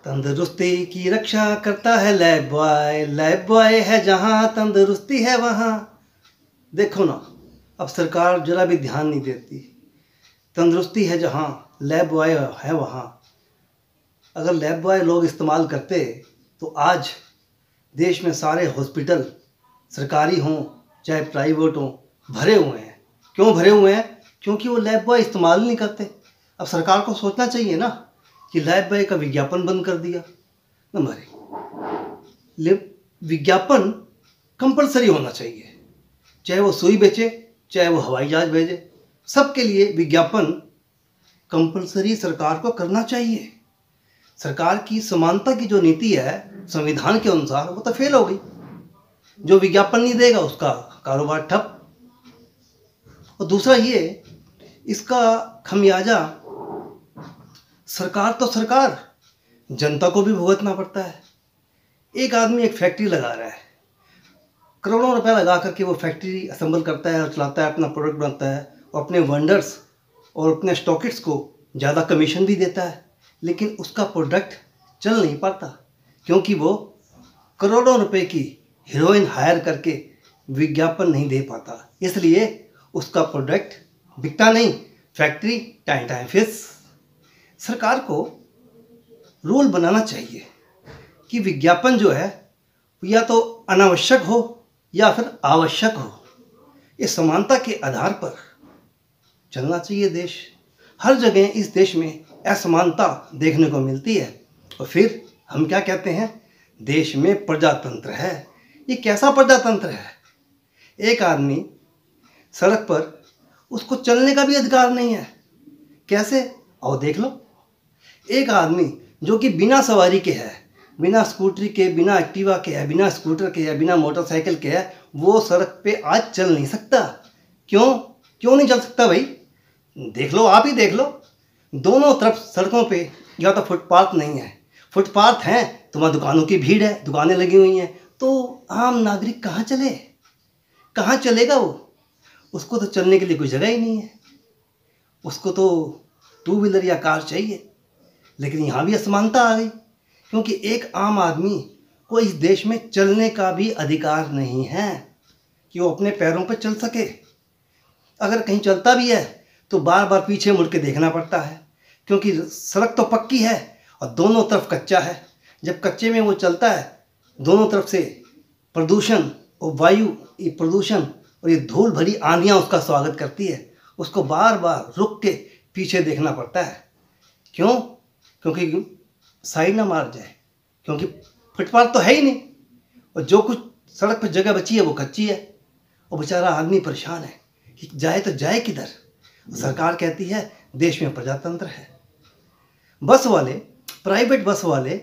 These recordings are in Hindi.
तंदुरुस्ती की रक्षा करता है लाइफ बॉय है जहाँ तंदुरुस्ती है वहाँ। देखो ना, अब सरकार जरा भी ध्यान नहीं देती। तंदुरुस्ती है जहाँ लाइफ बॉय है वहाँ। अगर लाइफ बॉय लोग इस्तेमाल करते तो आज देश में सारे हॉस्पिटल सरकारी हों चाहे प्राइवेट हों भरे हुए हैं। क्यों भरे हुए हैं? क्योंकि वो लाइफ बॉय इस्तेमाल नहीं करते। अब सरकार को सोचना चाहिए ना कि लाइफ बॉय का विज्ञापन बंद कर दिया। हमारे विज्ञापन कंपलसरी होना चाहिए, चाहे वो सुई बेचे चाहे वो हवाई जहाज भेजे, सबके लिए विज्ञापन कंपलसरी सरकार को करना चाहिए। सरकार की समानता की जो नीति है संविधान के अनुसार वो तो फेल हो गई। जो विज्ञापन नहीं देगा उसका कारोबार ठप। और दूसरा ये, इसका खमियाजा सरकार जनता को भी भुगतना पड़ता है। एक आदमी एक फैक्ट्री लगा रहा है, करोड़ों रुपए लगा करके वो फैक्ट्री असेंबल करता है और चलाता है, अपना प्रोडक्ट बनाता है और अपने वेंडर्स और अपने स्टॉकिट्स को ज़्यादा कमीशन भी देता है, लेकिन उसका प्रोडक्ट चल नहीं पाता क्योंकि वो करोड़ों रुपए की हीरोइन हायर करके विज्ञापन नहीं दे पाता, इसलिए उसका प्रोडक्ट बिकता नहीं, फैक्ट्री टाइम फिस। सरकार को रूल बनाना चाहिए कि विज्ञापन जो है या तो अनावश्यक हो या फिर आवश्यक हो। इस समानता के आधार पर चलना चाहिए देश। हर जगह इस देश में असमानता देखने को मिलती है और फिर हम क्या कहते हैं, देश में प्रजातंत्र है। ये कैसा प्रजातंत्र है? एक आदमी सड़क पर, उसको चलने का भी अधिकार नहीं है। कैसे? और देख लो, एक आदमी जो कि बिना सवारी के है, बिना स्कूटरी के, बिना एक्टिवा के है, बिना स्कूटर के है, बिना मोटरसाइकिल के है, वो सड़क पे आज चल नहीं सकता। क्यों नहीं चल सकता भाई? देख लो, आप ही देख लो, दोनों तरफ सड़कों पे या तो फुटपाथ नहीं है, फुटपाथ हैं तो वहाँ दुकानों की भीड़ है, दुकानें लगी हुई हैं, तो आम नागरिक कहाँ चले, कहाँ चलेगा वो? उसको तो चलने के लिए कोई जगह ही नहीं है, उसको तो टू व्हीलर या कार चाहिए। लेकिन यहाँ भी असमानता आ गई क्योंकि एक आम आदमी को इस देश में चलने का भी अधिकार नहीं है कि वो अपने पैरों पर चल सके। अगर कहीं चलता भी है तो बार बार पीछे मुड़ के देखना पड़ता है क्योंकि सड़क तो पक्की है और दोनों तरफ कच्चा है। जब कच्चे में वो चलता है, दोनों तरफ से प्रदूषण और वायु प्रदूषण और ये धूल भरी आंधियाँ उसका स्वागत करती है। उसको बार बार रुक के पीछे देखना पड़ता है। क्यों? क्योंकि साइड ना मार जाए, क्योंकि फुटपाथ तो है ही नहीं और जो कुछ सड़क पर जगह बची है वो कच्ची है और बेचारा आदमी परेशान है कि जाए तो जाए किधर। सरकार कहती है देश में प्रजातंत्र है। बस वाले, प्राइवेट बस वाले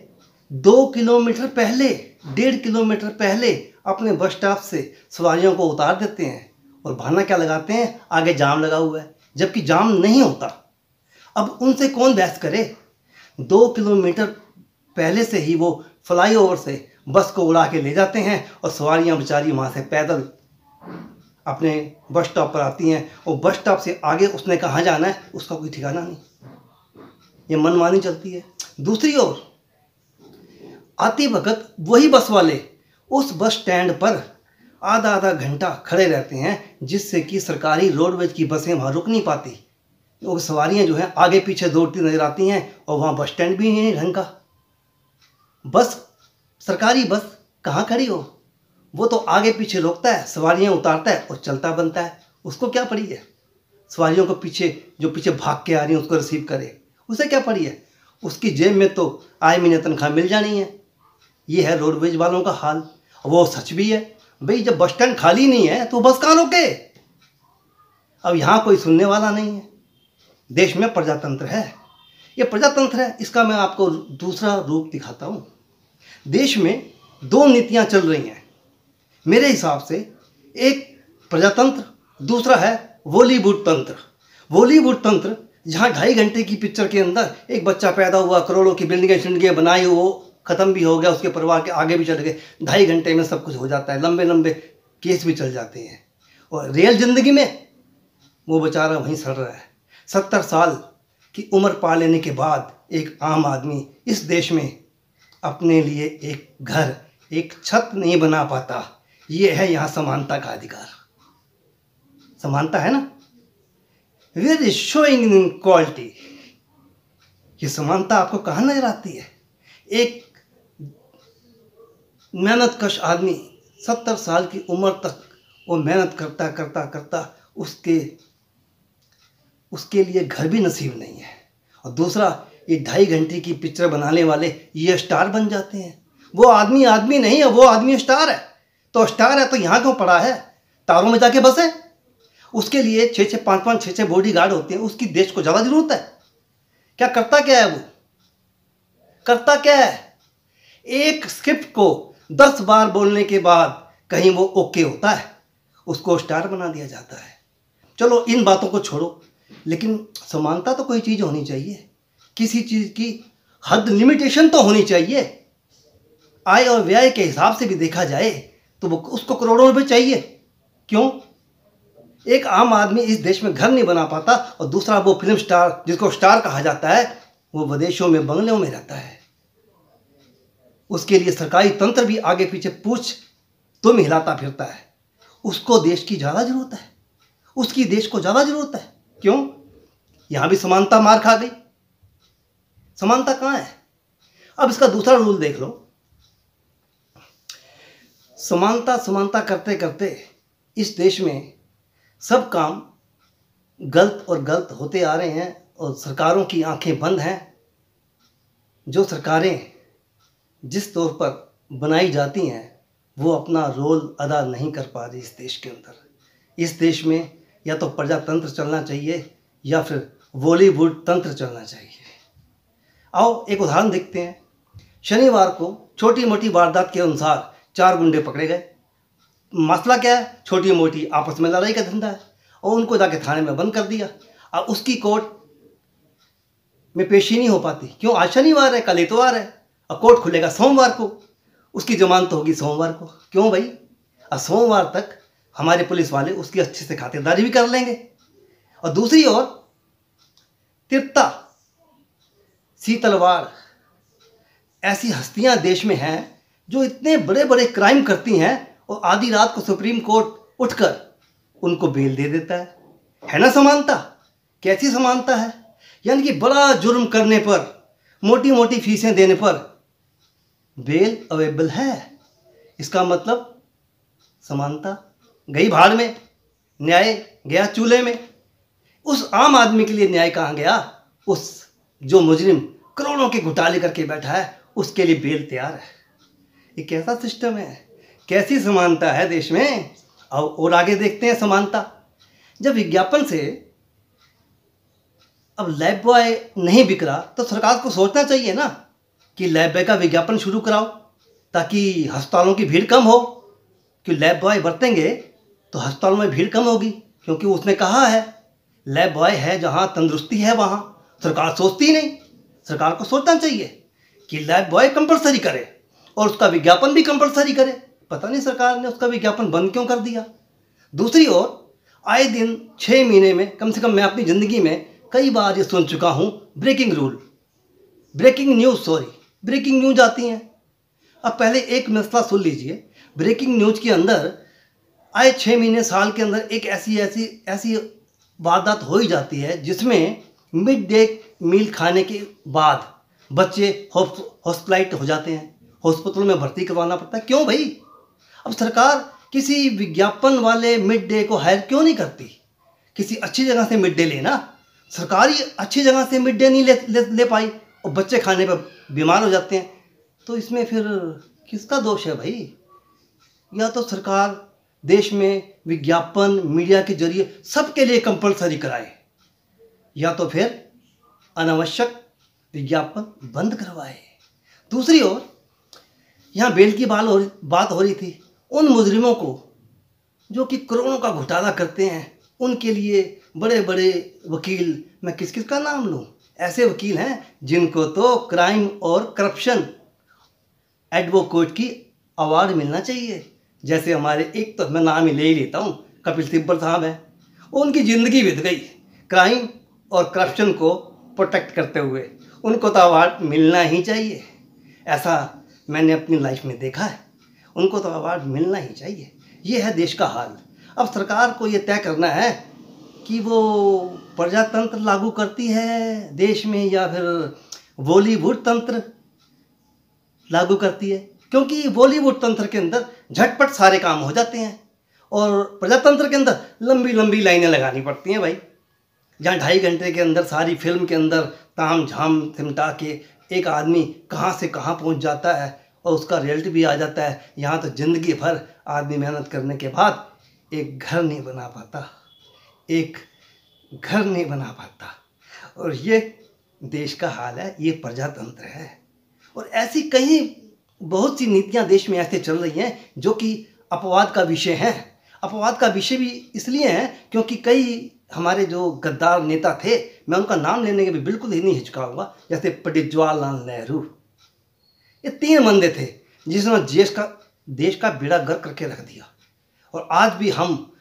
2 किलोमीटर पहले, 1.5 किलोमीटर पहले अपने बस स्टॉप से सवारियों को उतार देते हैं और बहाना क्या लगाते हैं, आगे जाम लगा हुआ है, जबकि जाम नहीं होता। अब उनसे कौन बहस करे? 2 किलोमीटर पहले से ही वो फ्लाईओवर से बस को उड़ा के ले जाते हैं और सवारियां बेचारी वहाँ से पैदल अपने बस स्टॉप पर आती हैं और बस स्टॉप से आगे उसने कहाँ जाना है उसका कोई ठिकाना नहीं। ये मनमानी चलती है। दूसरी ओर आती वक्त वही बस वाले उस बस स्टैंड पर आधा घंटा खड़े रहते हैं, जिससे कि सरकारी रोडवेज की बसें वहाँ रुक नहीं पाती। वो सवारियाँ जो हैं आगे पीछे दौड़ती नजर आती हैं और वहाँ बस स्टैंड भी नहीं ढंग का। बस, सरकारी बस कहाँ खड़ी हो, वो तो आगे पीछे रोकता है, सवारियाँ उतारता है और चलता बनता है। उसको क्या पड़ी है सवारियों को पीछे, जो पीछे भाग के आ रही है उसको रिसीव करे, उसे क्या पड़ी है? उसकी जेब में तो आय महीने तनख्वाह मिल जानी है। ये है रोडवेज वालों का हाल। वो सच भी है भाई, जब बस स्टैंड खाली नहीं है तो बस कहाँ रोके? अब यहाँ कोई सुनने वाला नहीं है। देश में प्रजातंत्र है। ये प्रजातंत्र है, इसका मैं आपको दूसरा रूप दिखाता हूँ। देश में 2 नीतियाँ चल रही हैं मेरे हिसाब से। एक प्रजातंत्र, दूसरा है बॉलीवुड तंत्र। बॉलीवुड तंत्र जहाँ 2.5 घंटे की पिक्चर के अंदर एक बच्चा पैदा हुआ, करोड़ों की बिल्डिंगें बनाई, वो ख़त्म भी हो गया, उसके परिवार के आगे भी चल गए, 2.5 घंटे में सब कुछ हो जाता है, लंबे केस भी चल जाते हैं। और रियल ज़िंदगी में वो बेचारा वहीं सड़ रहा है। 70 साल की उम्र पा लेने के बाद एक आम आदमी इस देश में अपने लिए एक घर, एक छत नहीं बना पाता। ये है यहाँ समानता का अधिकार। समानता है ना, where is showing inequality. ये समानता आपको कहाँ नजर आती है? एक मेहनत कश आदमी 70 साल की उम्र तक वो मेहनत करता करता करता उसके लिए घर भी नसीब नहीं है, और दूसरा ये 2.5 घंटे की पिक्चर बनाने वाले ये स्टार बन जाते हैं। वो आदमी आदमी नहीं है, वो आदमी स्टार है। तो स्टार है तो यहाँ क्यों पड़ा है? तारों में जाके बसे। उसके लिए 6-6, 5-5, 6-6 बॉडी गार्ड होते हैं। उसकी देश को ज़्यादा जरूरत है क्या? करता क्या है वो? करता क्या है? एक स्क्रिप्ट को 10 बार बोलने के बाद कहीं वो ओके होता है, उसको स्टार बना दिया जाता है। चलो इन बातों को छोड़ो, लेकिन समानता तो कोई चीज़ होनी चाहिए। किसी चीज़ की हद, लिमिटेशन तो होनी चाहिए। आय और व्यय के हिसाब से भी देखा जाए तो वो उसको करोड़ों रुपए चाहिए। क्यों? एक आम आदमी इस देश में घर नहीं बना पाता, और दूसरा वो फिल्म स्टार, जिसको स्टार कहा जाता है, वो विदेशों में बंगलों में रहता है। उसके लिए सरकारी तंत्र भी आगे पीछे पूछ तुम हिलाता फिरता है। उसको देश की ज़्यादा जरूरत है, उसकी देश को ज़्यादा जरूरत है। क्यों? यहाँ भी समानता मार खा गई। समानता कहाँ है? अब इसका दूसरा रूल देख लो। समानता समानता करते करते इस देश में सब काम गलत और गलत होते आ रहे हैं, और सरकारों की आंखें बंद हैं। जो सरकारें जिस तौर पर बनाई जाती हैं वो अपना रोल अदा नहीं कर पा रही इस देश के अंदर। इस देश में या तो प्रजातंत्र चलना चाहिए या फिर बॉलीवुड तंत्र चलना चाहिए। आओ एक उदाहरण देखते हैं। शनिवार को छोटी मोटी वारदात के अनुसार 4 गुंडे पकड़े गए। मसला क्या है? छोटी मोटी आपस में लड़ाई का धंधा है, और उनको जाके थाने में बंद कर दिया। अब उसकी कोर्ट में पेशी नहीं हो पाती। क्यों? आज शनिवार है, कल इतवार है, और कोर्ट खुलेगा सोमवार को। उसकी जमानत होगी सोमवार को। क्यों भाई? और सोमवार तक हमारे पुलिस वाले उसकी अच्छे से खातिरदारी भी कर लेंगे। और दूसरी ओर तिरता, शीतलवाड़, ऐसी हस्तियां देश में हैं जो इतने बड़े बड़े क्राइम करती हैं, और आधी रात को सुप्रीम कोर्ट उठकर उनको बेल दे देता है ना समानता? कैसी समानता है? यानी कि बड़ा जुर्म करने पर, मोटी मोटी फीसें देने पर बेल अवेलेबल है। इसका मतलब समानता गई भाड़ में, न्याय गया चूल्हे में। उस आम आदमी के लिए न्याय कहाँ गया? उस जो मुजरिम करोड़ों के घोटाले करके बैठा है, उसके लिए बेल तैयार है। ये कैसा सिस्टम है? कैसी समानता है देश में? और आगे देखते हैं समानता। जब विज्ञापन से अब लाइफ बॉय नहीं बिक रहा, तो सरकार को सोचना चाहिए ना कि लाइफ बॉय का विज्ञापन शुरू कराओ, ताकि अस्पतालों की भीड़ कम हो। कि लाइफ बॉय बरतेंगे तो अस्पतालों में भीड़ कम होगी, क्योंकि उसने कहा है लाइफ बॉय है जहाँ तंदुरुस्ती है वहाँ। सरकार सोचती नहीं। सरकार को सोचना चाहिए कि लाइफ बॉय कंपलसरी करे और उसका विज्ञापन भी कंपलसरी करे। पता नहीं सरकार ने उसका विज्ञापन बंद क्यों कर दिया। दूसरी ओर आए दिन 6 महीने में, कम से कम मैं अपनी ज़िंदगी में कई बार ये सुन चुका हूँ, ब्रेकिंग न्यूज़ आती हैं। अब पहले एक मसला सुन लीजिए। ब्रेकिंग न्यूज़ के अंदर आए 6 महीने, साल के अंदर एक ऐसी वारदात हो ही जाती है जिसमें मिड डे मील खाने के बाद बच्चे हॉस्पिटलाइज हो जाते हैं, हॉस्पिटल में भर्ती करवाना पड़ता है। क्यों भाई? अब सरकार किसी विज्ञापन वाले मिड डे को हायर क्यों नहीं करती? किसी अच्छी जगह से मिड डे लेना। सरकार ही अच्छी जगह से मिड डे नहीं ले पाई, और बच्चे खाने पर बीमार हो जाते हैं। तो इसमें फिर किसका दोष है भाई? या तो सरकार देश में विज्ञापन मीडिया के जरिए सबके लिए कंपलसरी कराए, या तो फिर अनावश्यक विज्ञापन बंद करवाए। दूसरी ओर यहाँ बेल की बात हो रही थी। उन मुजरिमों को जो कि करोड़ों का घोटाला करते हैं, उनके लिए बड़े बड़े वकील, मैं किस किस का नाम लूँ? ऐसे वकील हैं जिनको तो क्राइम और करप्शन एडवोकेट की अवार्ड मिलना चाहिए। जैसे हमारे, एक तो मैं नाम ही ले ही लेता हूँ, कपिल सिब्बल साहब हैं। उनकी ज़िंदगी बीत गई क्राइम और करप्शन को प्रोटेक्ट करते हुए। उनको तो अवार्ड मिलना ही चाहिए। ऐसा मैंने अपनी लाइफ में देखा है। उनको तो अवार्ड मिलना ही चाहिए। ये है देश का हाल। अब सरकार को ये तय करना है कि वो प्रजातंत्र लागू करती है देश में या फिर बॉलीवुड तंत्र लागू करती है, क्योंकि बॉलीवुड तंत्र के अंदर झटपट सारे काम हो जाते हैं और प्रजातंत्र के अंदर लंबी लंबी लाइनें लगानी पड़ती हैं भाई। जहाँ 2.5 घंटे के अंदर सारी फिल्म के अंदर ताम झाम सिमटा के एक आदमी कहाँ से कहाँ पहुँच जाता है और उसका रिजल्ट भी आ जाता है। यहाँ तो ज़िंदगी भर आदमी मेहनत करने के बाद एक घर नहीं बना पाता, एक घर नहीं बना पाता। और ये देश का हाल है, ये प्रजातंत्र है। और ऐसी कई बहुत सी नीतियाँ देश में ऐसे चल रही हैं जो कि अपवाद का विषय हैं। अपवाद का विषय भी इसलिए है क्योंकि कई हमारे जो गद्दार नेता थे, मैं उनका नाम लेने के भी बिल्कुल ही नहीं हिचकाऊंगा, जैसे पंडित जवाहरलाल नेहरू। ये 3 बंदे थे जिन्होंने देश का बेड़ा गर्क करके रख दिया। और आज भी हम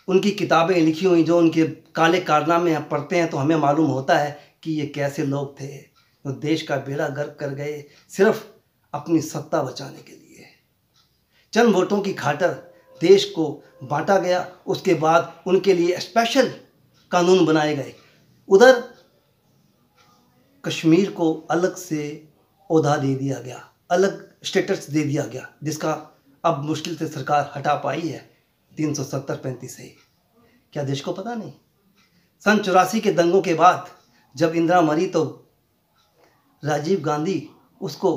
उनकी किताबें लिखी हुई जो उनके काले कारनामे पढ़ते हैं तो हमें मालूम होता है कि ये कैसे लोग थे जो देश का बेड़ा गर्क कर गए सिर्फ अपनी सत्ता बचाने के लिए। चंद वोटों की खातिर देश को बांटा गया। उसके बाद उनके लिए स्पेशल कानून बनाए गए। उधर कश्मीर को अलग से ओहदा दे दिया गया, अलग स्टेटस दे दिया गया, जिसका अब मुश्किल से सरकार हटा पाई है 370-35 से। क्या देश को पता नहीं? सन 84 के दंगों के बाद जब इंदिरा मरी तो राजीव गांधी उसको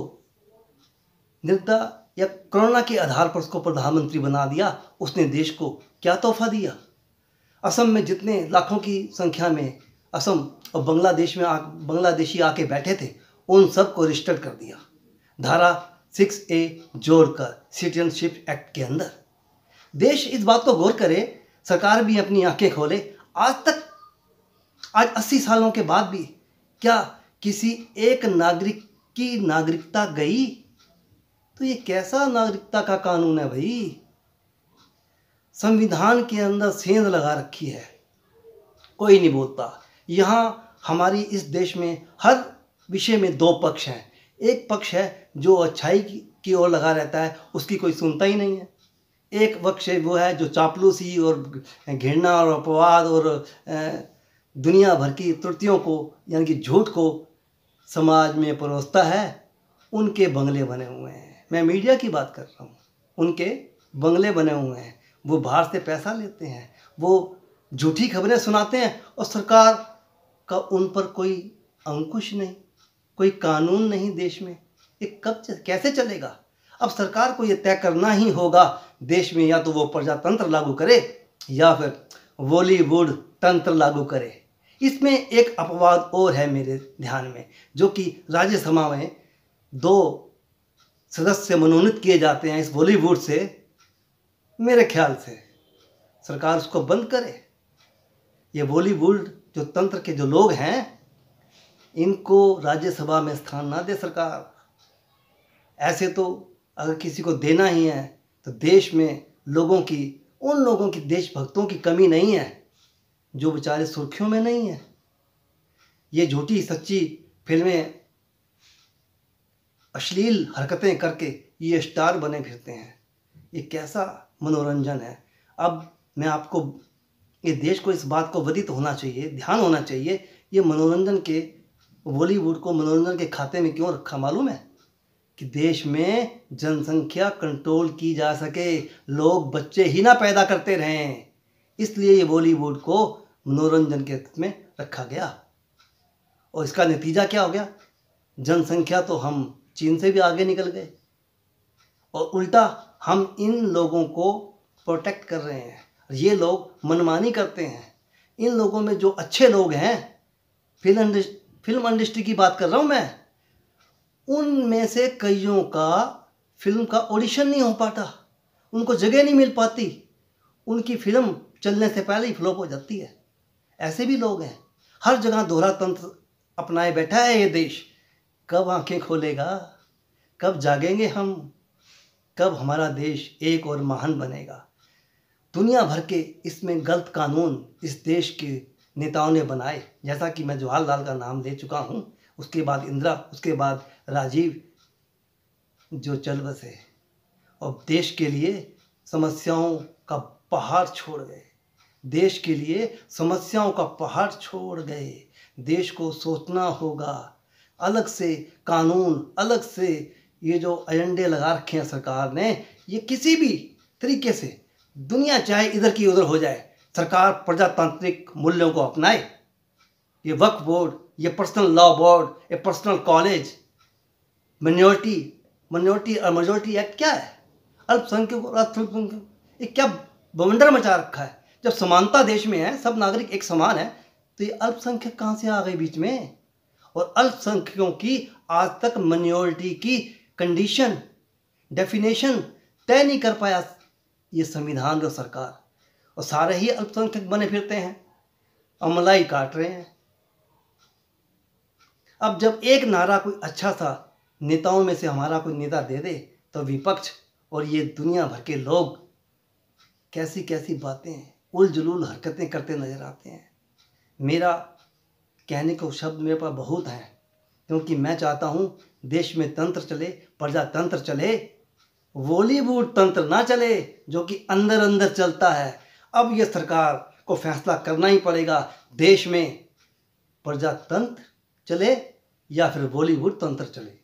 निर्दय या कोरोना के आधार पर उसको प्रधानमंत्री बना दिया। उसने देश को क्या तोहफा दिया? असम में जितने लाखों की संख्या में असम और बांग्लादेशी आके बैठे थे, उन सबको रजिस्टर कर दिया धारा 6A जोड़कर सिटीजनशिप एक्ट के अंदर। देश इस बात को गौर करे, सरकार भी अपनी आंखें खोले। आज 80 सालों के बाद भी क्या किसी एक नागरिक की नागरिकता गई? तो ये कैसा नागरिकता का कानून है भाई? संविधान के अंदर सेंध लगा रखी है, कोई नहीं बोलता। यहाँ हमारी इस देश में हर विषय में 2 पक्ष हैं। एक पक्ष है जो अच्छाई की ओर लगा रहता है, उसकी कोई सुनता ही नहीं है। एक पक्ष वो है जो चापलूसी और घृणा और अपवाद और दुनिया भर की त्रुटियों को यानी कि झूठ को समाज में परोसता है। उनके बंगले बने हुए हैं। मैं मीडिया की बात कर रहा हूँ। उनके बंगले बने हुए हैं, वो बाहर से पैसा लेते हैं, वो झूठी खबरें सुनाते हैं और सरकार का उन पर कोई अंकुश नहीं, कोई कानून नहीं देश में। ये कैसे चलेगा? अब सरकार को ये तय करना ही होगा देश में, या तो वो प्रजातंत्र लागू करे या फिर बॉलीवुड तंत्र लागू करे। इसमें एक अपवाद और है मेरे ध्यान में, जो कि राज्यसभा में 2 सदस्य मनोनीत किए जाते हैं इस बॉलीवुड से। मेरे ख्याल से सरकार उसको बंद करे। ये बॉलीवुड जो तंत्र के जो लोग हैं, इनको राज्यसभा में स्थान ना दे सरकार। ऐसे तो अगर किसी को देना ही है तो देश में उन लोगों की देशभक्तों की कमी नहीं है जो बेचारे सुर्खियों में नहीं है। ये झूठी सच्ची फिल्में, अश्लील हरकतें करके ये स्टार बने फिरते हैं। ये कैसा मनोरंजन है? अब मैं आपको, ये देश को इस बात को विदित होना चाहिए, ध्यान होना चाहिए, ये मनोरंजन के बॉलीवुड को मनोरंजन के खाते में क्यों रखा मालूम है? कि देश में जनसंख्या कंट्रोल की जा सके, लोग बच्चे ही ना पैदा करते रहें, इसलिए ये बॉलीवुड को मनोरंजन के हित में रखा गया। और इसका नतीजा क्या हो गया? जनसंख्या तो हम चीन से भी आगे निकल गए और उल्टा हम इन लोगों को प्रोटेक्ट कर रहे हैं। ये लोग मनमानी करते हैं। इन लोगों में जो अच्छे लोग हैं, फिल्म इंडस्ट्री की बात कर रहा हूँ मैं, उनमें से कईयों का फिल्म का ऑडिशन नहीं हो पाता, उनको जगह नहीं मिल पाती, उनकी फिल्म चलने से पहले ही फ्लॉप हो जाती है। ऐसे भी लोग हैं। हर जगह दोहरा तंत्र अपनाए बैठा है ये देश। कब आंखें खोलेगा? कब जागेंगे हम? कब हमारा देश एक और महान बनेगा? दुनिया भर के इसमें गलत कानून इस देश के नेताओं ने बनाए, जैसा कि मैं जवाहरलाल का नाम ले चुका हूँ, उसके बाद इंदिरा, उसके बाद राजीव, जो चल बसे और देश के लिए समस्याओं का पहाड़ छोड़ गए। देश के लिए समस्याओं का पहाड़ छोड़ गए। देश को सोचना होगा, अलग से कानून, अलग से ये जो एजेंडे लगा रखे हैं सरकार ने, ये किसी भी तरीके से दुनिया चाहे इधर की उधर हो जाए, सरकार प्रजातांत्रिक मूल्यों को अपनाए। ये वक्फ बोर्ड, ये पर्सनल लॉ बोर्ड, ये पर्सनल कॉलेज, मिनॉरिटी और मेजोरिटी एक्ट क्या है? अल्पसंख्यक और अल्पसंख्यक, ये क्या बवंडर मचा रखा है? जब समानता देश में है, सब नागरिक एक समान है, तो ये अल्पसंख्यक कहाँ से आ गए बीच में? और अल्पसंख्यकों की आज तक मिनॉरिटी की कंडीशन, डेफिनेशन तय नहीं कर पाया ये संविधान और सरकार, और सारे ही अल्पसंख्यक बने फिरते हैं और मलाई काट रहे हैं। अब जब एक नारा कोई अच्छा सा नेताओं में से हमारा कोई नेता दे दे, तो विपक्ष और ये दुनिया भर के लोग कैसी कैसी बातें, उलझुल हरकतें करते नजर आते हैं। मेरा कहने को शब्द मेरे पास बहुत हैं, क्योंकि मैं चाहता हूँ देश में तंत्र चले, प्रजातंत्र चले, बॉलीवुड तंत्र ना चले जो कि अंदर अंदर चलता है। अब ये सरकार को फैसला करना ही पड़ेगा, देश में प्रजातंत्र चले या फिर बॉलीवुड तंत्र चले।